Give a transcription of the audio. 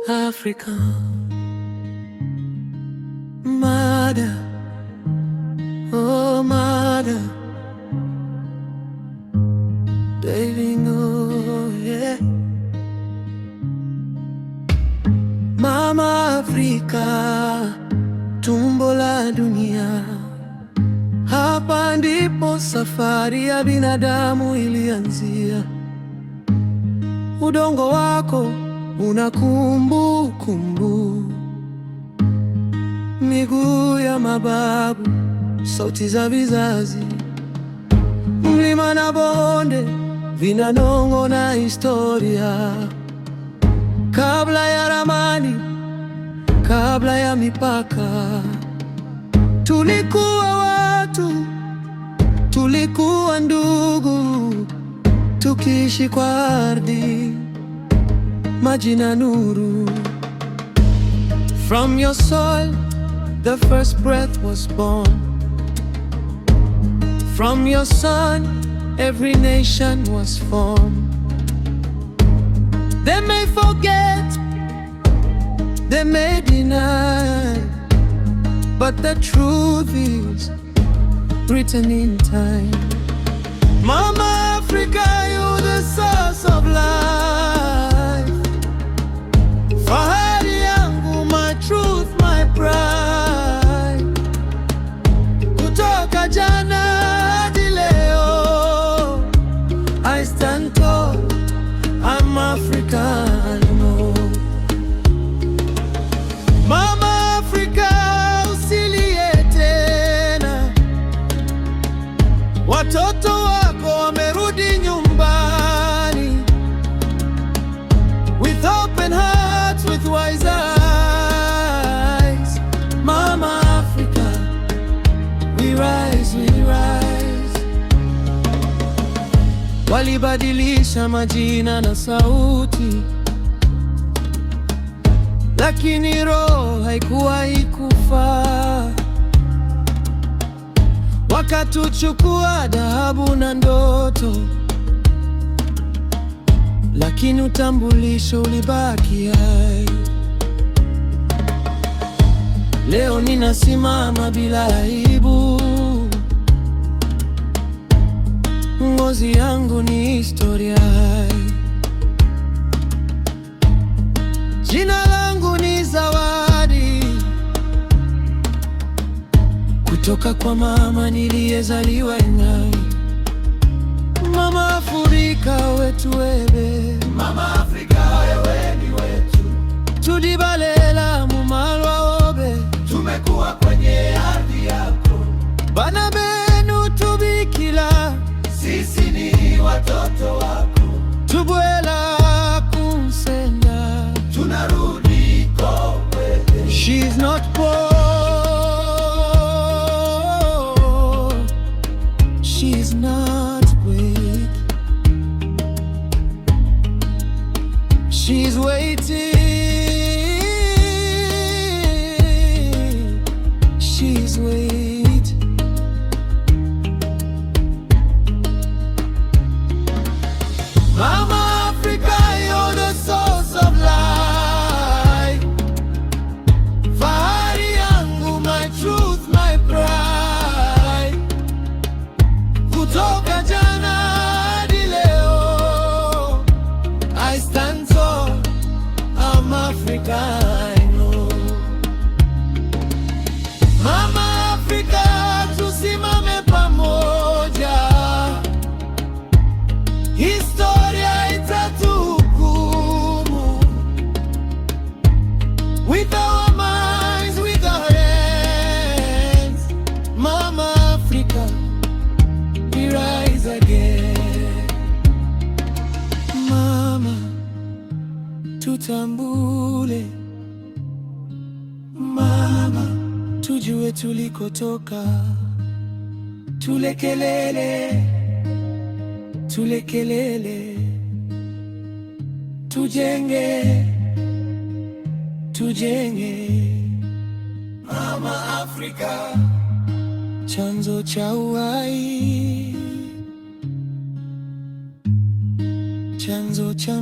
Africa, mother, oh mother, baby no, yeah. Mama Afrika, tumbo la dunia. Hapa ndipo safari ya binadamu ilianzia. Udongo wako una kumbukumbu, miguu ya mababu, sauti za vizazi. Mlima na bonde vinanong'ona historia. Kabla ya ramani, kabla ya mipaka, tulikuwa watu, tulikuwa ndugu, tukiishi kwa ardhi, maji na nuru. From your soil the first breath was born. From your sun every nation was formed. They may forget, they may deny, but the truth is written in time. Mama Africa, you're the source of life. Fahari yangu, my truth, my pride. Kutoka jana hadi leo, I stand tall, I'm African. Mama Africa, usilie tena. Watoto wako wamerudi nyumbani, with open hearts, with wise eyes. Mama Africa, we rise, we rise. Walibadilisha majina na sauti, lakini roho haikuwahi kufa. Wakatuchukua dhahabu na ndoto, lakini utambulisho ulibaki hai. Leo ninasimama bila aibu, ngozi yangu ni historia hai. Jina langu ni zawadi kutoka kwa mama niliyezaliwa naye. Mama Afrika wetu wewe, Mama Afrika wewe ni wetu. tudibalela mumalwa obe, Tumekuwa kwenye ardhi yako, bana benu tubikila, sisi ni watoto wako. tubwela kunsenda, Tunarudi kowe. she's not poor, she's not weak, she's waiting, she's waiting. Mama Africa, you're the source of life. Fahari yangu, my truth, my pride. Kutoka jana hadi leo, I stand tall, I'm Africa, I know. Mama Africa, tusimame pamoja, historia itatuhukumu. With our minds, with our hands, Mama Africa, we rise again. Mama, tutambule. Mama, tujue tulikotoka. Tulekelele, tulekelele, tujenge, tujenge. Mama Afrika, chanzo cha uhai. chanzo cha